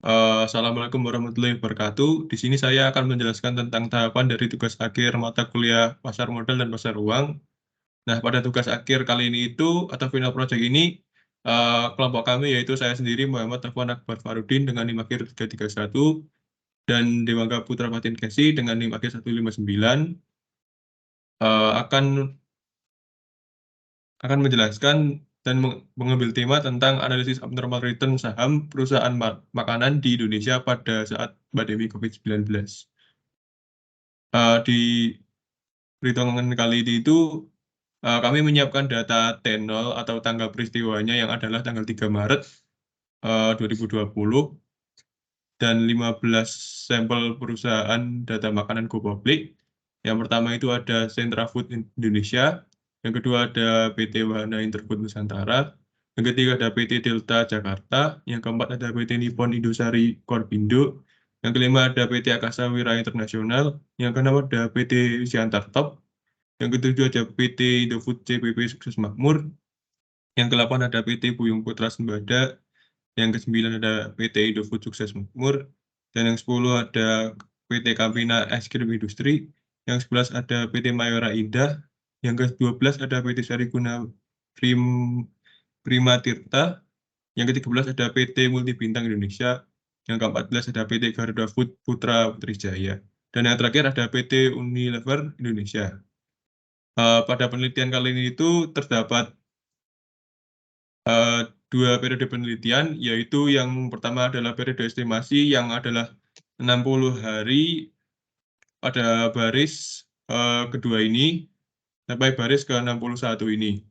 Assalamualaikum warahmatullahi wabarakatuh. Di sini saya akan menjelaskan tentang tahapan dari tugas akhir mata kuliah pasar modal dan pasar uang. Nah, pada tugas akhir kali ini itu atau final project ini, kelompok kami yaitu saya sendiri Muhammad Afwan Akbar Farudin dengan NIM akhir 331 dan Dewangga Putra Fatin Kesi dengan NIM akhir 159 akan menjelaskan dan mengambil tema tentang analisis abnormal return saham perusahaan makanan di Indonesia pada saat pandemi COVID-19. Di perhitungan kali ini itu kami menyiapkan data T0 atau tanggal peristiwanya yang adalah tanggal 3 Maret 2020 dan 15 sampel perusahaan data makanan go public. Yang pertama itu ada Sentra Food Indonesia, yang kedua ada PT Wahana Interfood Nusantara, yang ketiga ada PT Delta Jakarta, yang keempat ada PT Nippon Indosari Corpindo, yang kelima ada PT Akasa Wira Internasional, yang keenam ada PT Siantar Top, yang ketujuh ada PT Indofood CPP Sukses Makmur, yang kedelapan ada PT Buyung Putra Sembada, yang kesembilan ada PT Indofood Sukses Makmur, dan yang 10 ada PT Campina Es Krim Industri, yang 11 ada PT Mayora Indah, yang ke-12 ada PT Sariguna Prim, Prima Tirta, yang ke-13 ada PT Multibintang Indonesia, yang ke-14 ada PT Garuda Food Putra Putrijaya, dan yang terakhir ada PT Unilever Indonesia. Pada penelitian kali ini itu terdapat eh, dua periode penelitian, yaitu yang pertama adalah periode estimasi yang adalah 60 hari pada baris kedua ini sampai baris ke-61 ini.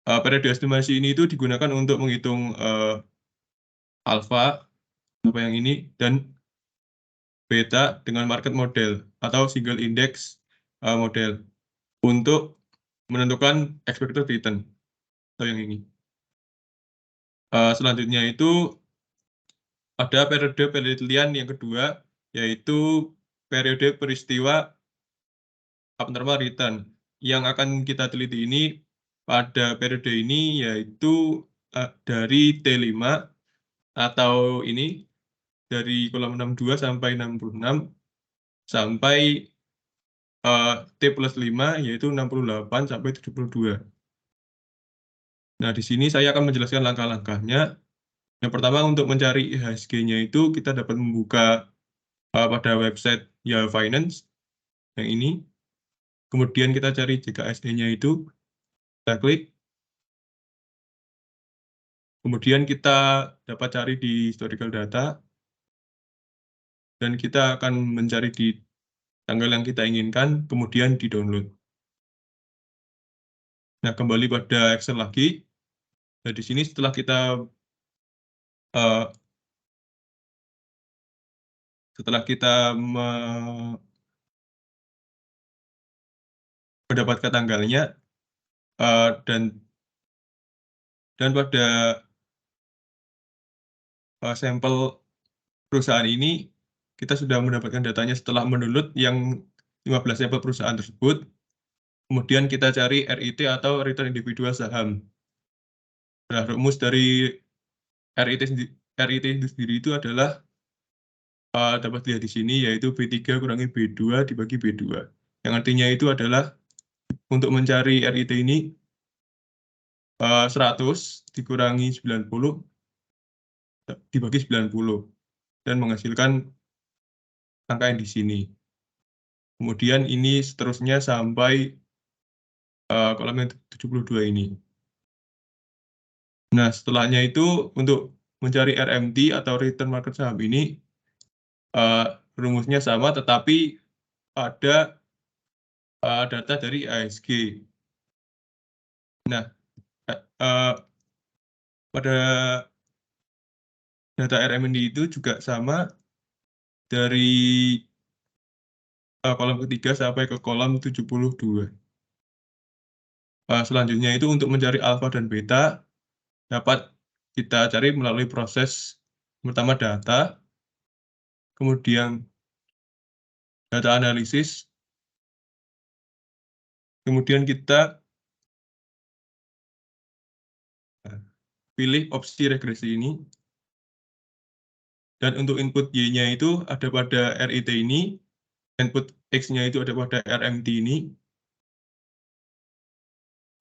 Periode estimasi ini itu digunakan untuk menghitung alfa, apa yang ini, dan beta dengan market model atau single index model untuk menentukan expected return atau yang ini. Selanjutnya itu ada periode penelitian yang kedua, yaitu periode peristiwa abnormal return. Yang akan kita teliti ini pada periode ini yaitu dari T5 atau ini dari kolom 62 sampai 66 sampai T plus 5 yaitu 68 sampai 72. Nah, di sini saya akan menjelaskan langkah-langkahnya. Yang pertama untuk mencari IHSG-nya itu kita dapat membuka pada website Yahoo Finance yang ini. Kemudian kita cari JKSE-nya itu, kita klik. Kemudian kita dapat cari di historical data, dan kita akan mencari di tanggal yang kita inginkan, kemudian di-download. Nah, kembali pada Excel lagi. Nah, di sini setelah kita uh, mendapatkan tanggalnya dan pada sampel perusahaan ini kita sudah mendapatkan datanya setelah mendownload yang 15 sampel perusahaan tersebut. Kemudian kita cari RIT atau return individual saham. Nah, rumus dari RIT itu sendiri itu adalah dapat dilihat di sini, yaitu B3 kurangi B2 dibagi B2. Yang artinya itu adalah untuk mencari RIT ini 100 dikurangi 90 dibagi 90 dan menghasilkan angka yang di sini. Kemudian ini seterusnya sampai kolom yang 72 ini. Nah, setelahnya itu untuk mencari RMT atau return market saham ini eh, rumusnya sama, tetapi ada data dari ASG. Nah, pada data RMND itu juga sama dari kolom ketiga sampai ke kolom 72. Selanjutnya itu untuk mencari alfa dan beta dapat kita cari melalui proses pertama data, kemudian data analisis, kemudian kita pilih opsi regresi ini, Dan untuk input Y-nya itu ada pada RIT ini, input X-nya itu ada pada RMT ini,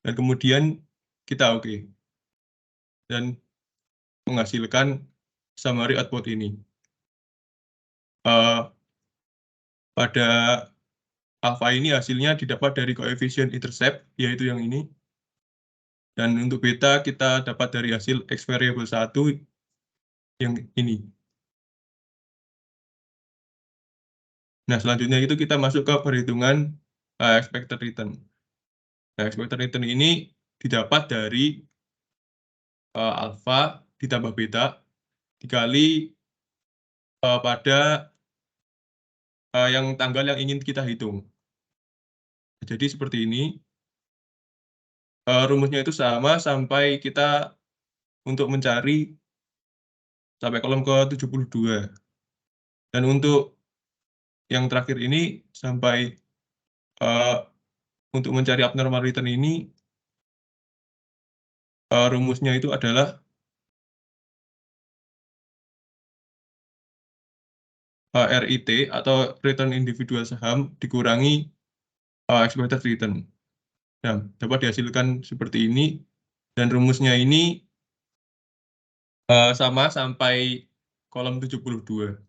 dan kemudian kita oke. Dan menghasilkan summary output ini. Eh, pada alpha ini hasilnya didapat dari koefisien intercept, yaitu yang ini. Dan untuk beta kita dapat dari hasil X variable 1 yang ini. Nah, selanjutnya itu kita masuk ke perhitungan expected return. Nah, expected return ini didapat dari alpha ditambah beta dikali pada yang tanggal yang ingin kita hitung. Jadi seperti ini. Rumusnya itu sama sampai kita untuk mencari sampai kolom ke 72. Dan untuk yang terakhir ini sampai eh, untuk mencari abnormal return ini rumusnya itu adalah RIT atau return individual saham dikurangi expected return. Nah, dapat dihasilkan seperti ini dan rumusnya ini sama sampai kolom 72.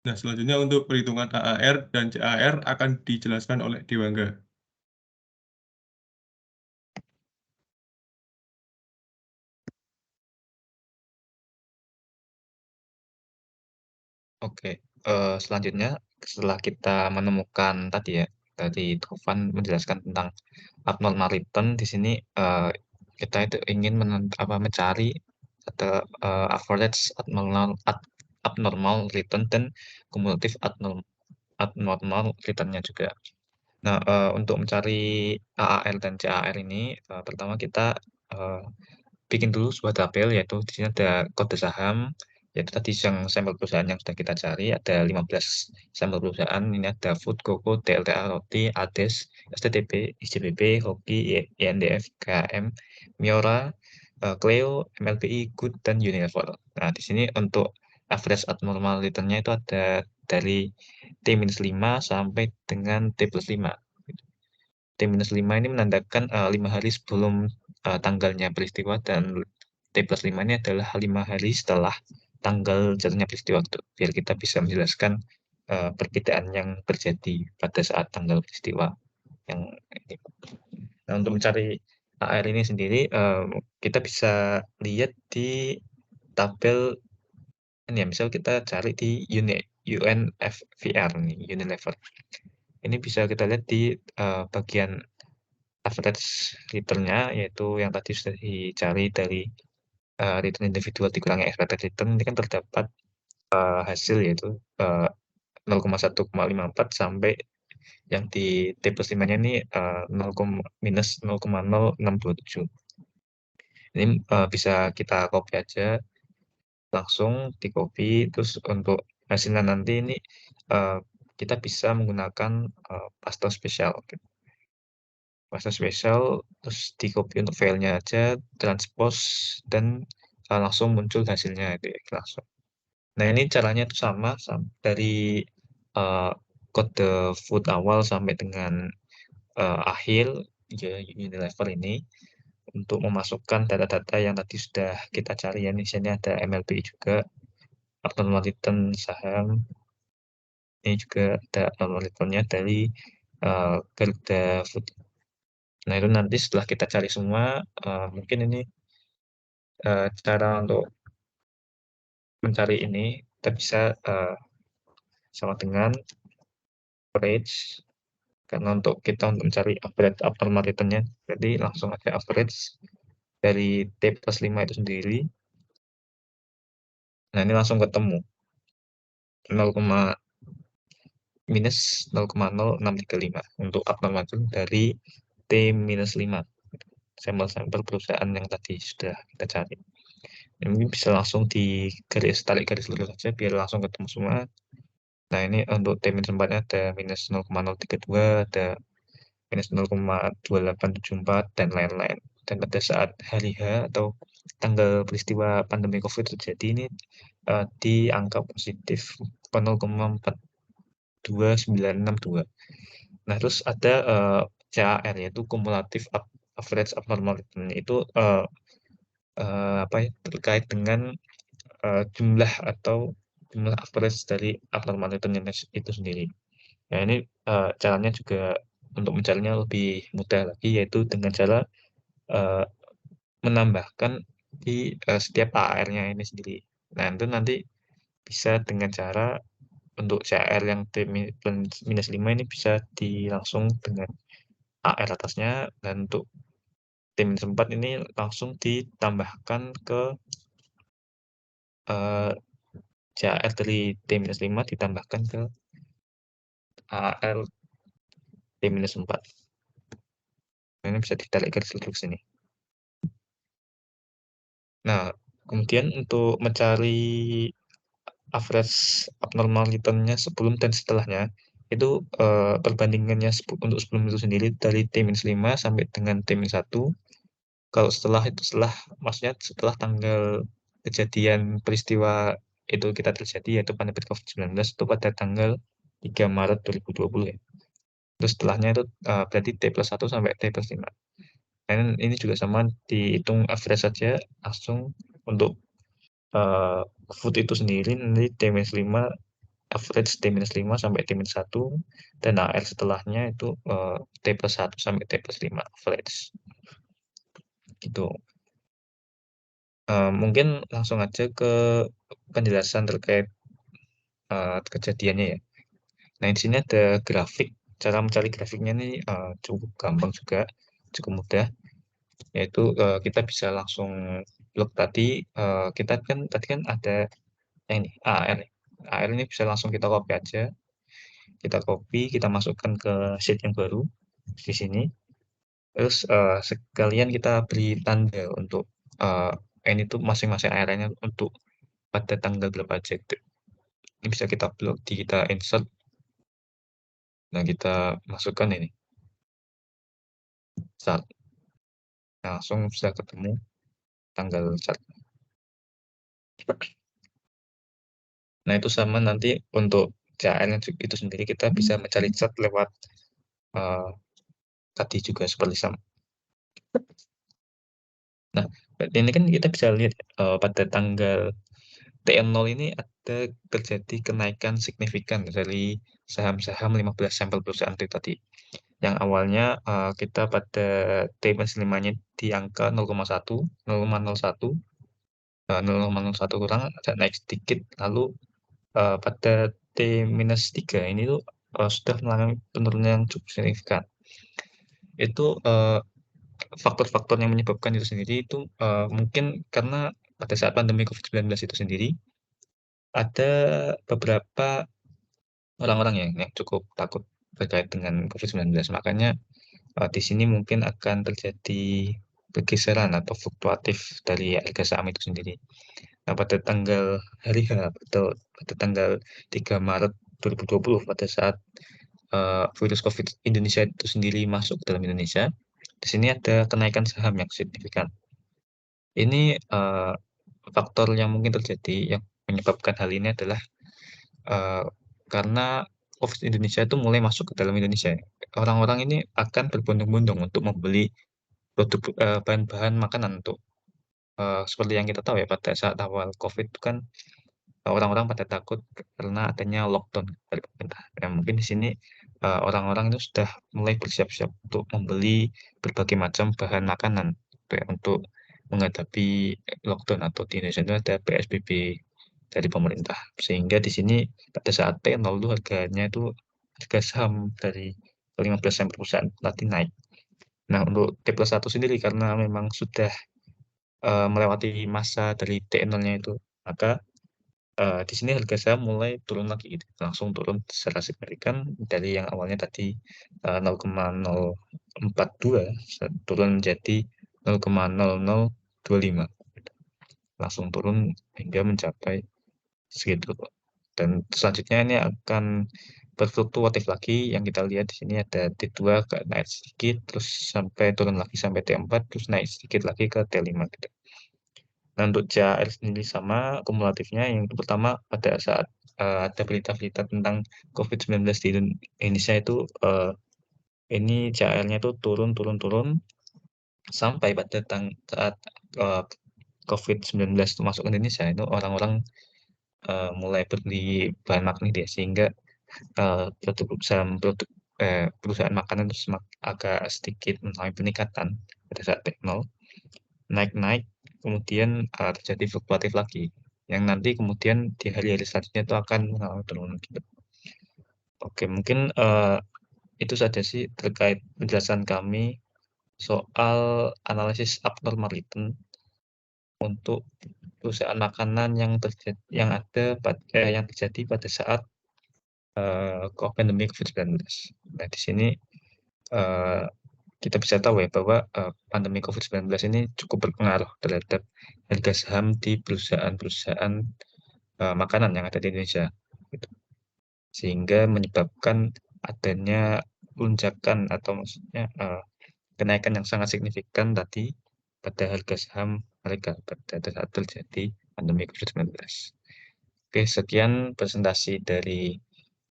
Nah, selanjutnya untuk perhitungan AAR dan CAR akan dijelaskan oleh Dewangga. Oke, selanjutnya setelah kita menemukan tadi Tovan menjelaskan tentang abnormal return di sini kita itu ingin mencari ada average abnormal return dan kumulatif abnormal returnnya juga. Nah, untuk mencari AAR dan CAR ini pertama kita eh, bikin dulu sebuah tabel, yaitu di sini ada kode saham, yaitu tadi yang sampel perusahaan yang sudah kita cari, ada 15 sampel perusahaan. Ini ada Food, Koko, TLTA, Roti, Ades, STTP, ICBP, Hoki, INDF, KM, Miora, Cleo, MLPI, Good, dan Unilever. Nah, di sini untuk average abnormal return-nya itu ada dari T-5 sampai dengan T+5. T-5 ini menandakan 5 hari sebelum tanggalnya peristiwa, dan T+5 ini adalah 5 hari setelah tanggal jatuhnya peristiwa itu, biar kita bisa menjelaskan perbedaan yang terjadi pada saat tanggal peristiwa yang ini. Nah, untuk mencari AR ini sendiri, kita bisa lihat di tabel ini ya, misal kita cari di UNFVR nih, Unilever. Ini bisa kita lihat di bagian average return-nya, yaitu yang tadi sudah dicari dari return individual dikurangi expected return. Ini kan terdapat hasil, yaitu 0,154 sampai yang di T+5-nya ini minus 0,0627. Ini bisa kita copy aja, langsung di copy. Terus untuk hasilnya nanti ini kita bisa menggunakan paste spesial. Paste spesial, terus di copy untuk filenya aja, transpose, dan langsung muncul hasilnya itu ya, langsung. Nah, ini caranya itu sama dari uh, kode food awal sampai dengan akhir ya, Unilever ini, untuk memasukkan data-data yang tadi sudah kita cari ya. Di sini ada MLPI juga, abnormal return saham, ini juga ada abnormal returnnya dari Garuda Food. Nah, itu nanti setelah kita cari semua, mungkin ini cara untuk mencari ini kita bisa sama dengan average, karena untuk kita untuk mencari average abnormal return-nya, jadi langsung aja average dari T+5 itu sendiri. Nah, ini langsung ketemu 0, minus 0,0635 untuk abnormal return dari T-5, sampel-sampel perusahaan yang tadi sudah kita cari. Ini bisa langsung tarik garis lurus saja biar langsung ketemu semua. Nah, ini untuk T-4-nya ada minus 0,032, ada minus 0,2874 dan lain-lain. Dan pada saat hari H atau tanggal peristiwa pandemi COVID terjadi ini di angka positif 0,42962. Nah, terus ada CAR yaitu kumulatif average abnormal return itu apa ya, terkait dengan jumlah atau jumlah average dari abnormal return itu sendiri. Nah, ini caranya juga untuk mencarinya lebih mudah lagi, yaitu dengan cara menambahkan di setiap AR-nya ini sendiri. Nah, itu nanti bisa dengan cara untuk CAR yang T minus 5 ini bisa langsung dengan AR atasnya, dan untuk T minus 4 ini langsung ditambahkan ke CAR dari T minus 5 ditambahkan ke AR T minus 4. Nah, ini bisa ditarik garis lurus sini. Nah, kemudian untuk mencari average abnormal return-nya sebelum dan setelahnya, itu perbandingannya untuk sebelum itu sendiri dari T-5 sampai dengan T-1. Kalau setelah itu, maksudnya setelah tanggal kejadian peristiwa itu kita terjadi, yaitu pandemi COVID-19 itu pada tanggal 3 Maret 2020 ya. Terus setelahnya itu berarti T+1 sampai T+5. Dan ini juga sama, dihitung average saja langsung untuk food itu sendiri, nanti T-5 average T-5 sampai T-1, dan AR setelahnya itu T+1 sampai T+5 average gitu. Mungkin langsung aja ke penjelasan terkait kejadiannya ya. Nah, di sini ada grafik. Cara mencari grafiknya ini cukup gampang juga, cukup mudah, yaitu kita bisa langsung blok tadi. Kita kan tadi kan ada ini AR. AR ini bisa langsung kita copy aja. Kita copy, kita masukkan ke sheet yang baru di sini. Terus sekalian kita beri tanda untuk ini tuh masing-masing AR-nya untuk pada tanggal berapa aja gitu. Ini bisa kita blok, kita insert. Nah, kita masukkan ini start. Nah, langsung bisa ketemu tanggal start. Nah, itu sama nanti untuk CAR itu sendiri kita bisa mencari chart lewat tadi juga seperti sama. Nah, ini kan kita bisa lihat pada tanggal TN0 ini ada terjadi kenaikan signifikan dari saham-saham 15 sampel perusahaan itu tadi. Yang awalnya kita pada T+5-nya di angka 0,1, 0,01, 0,01 kurang, ada naik sedikit. Lalu pada T-3 ini tuh sudah mengalami penurunan yang cukup signifikan. Itu faktor-faktor yang menyebabkan itu sendiri itu mungkin karena pada saat pandemi COVID-19 itu sendiri, ada beberapa orang-orang yang cukup takut terkait dengan COVID-19. Makanya di sini mungkin akan terjadi pergeseran atau fluktuatif dari harga saham itu sendiri. Nah, pada tanggal hari H atau pada tanggal 3 Maret 2020, pada saat virus COVID Indonesia itu sendiri masuk ke dalam Indonesia, di sini ada kenaikan saham yang signifikan. Ini faktor yang mungkin terjadi yang menyebabkan hal ini adalah karena COVID Indonesia itu mulai masuk ke dalam Indonesia. Orang-orang ini akan berbondong-bondong untuk membeli produk bahan-bahan makanan untuk seperti yang kita tahu ya, pada saat awal COVID itu kan orang-orang pada takut karena adanya lockdown dari pemerintah. Nah, mungkin di sini orang-orang itu sudah mulai bersiap-siap untuk membeli berbagai macam bahan makanan gitu ya, untuk menghadapi lockdown, atau di Indonesia itu ada PSBB dari pemerintah. Sehingga di sini pada saat T0 itu harganya itu harga saham dari 15 saham perusahaan tadi naik. Nah, untuk T+1 sendiri karena memang sudah melewati masa dari T0-nya itu, maka di sini harga saham mulai turun lagi gitu, langsung turun secara signifikan dari yang awalnya tadi 0,042 turun menjadi 0,0025, langsung turun hingga mencapai segitu. Dan selanjutnya ini akan berfluktuatif lagi, yang kita lihat di sini ada T2 agak naik sedikit, terus sampai turun lagi sampai T4, terus naik sedikit lagi ke T5 gitu. Nah, untuk CAR sendiri sama kumulatifnya, yang pertama pada saat ada berita-berita tentang COVID-19 di Indonesia itu, ini CAR-nya itu turun sampai pada saat COVID-19 itu masuk ke Indonesia, itu orang-orang mulai beli bahan makan gitu ya, sehingga perusahaan makanan itu agak sedikit mengalami peningkatan pada saat T0, naik-naik, kemudian terjadi fluktuatif lagi, yang nanti kemudian di hari-hari selanjutnya itu akan mengalami penurunan gitu. Oke, mungkin itu saja sih terkait penjelasan kami soal analisis abnormal return untuk perusahaan makanan yang terjadi pada saat pandemi COVID-19. Nah, di sini eee, kita bisa tahu ya bahwa pandemi COVID-19 ini cukup berpengaruh terhadap harga saham di perusahaan-perusahaan makanan yang ada di Indonesia, gitu. Sehingga menyebabkan adanya lonjakan atau maksudnya kenaikan yang sangat signifikan tadi pada harga saham mereka pada saat terjadi pandemi COVID-19. Oke, sekian presentasi dari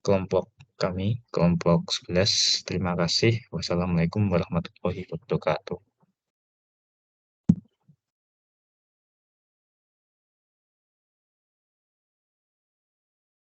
kelompok kami, kelompok 11. Terima kasih. Wassalamualaikum warahmatullahi wabarakatuh.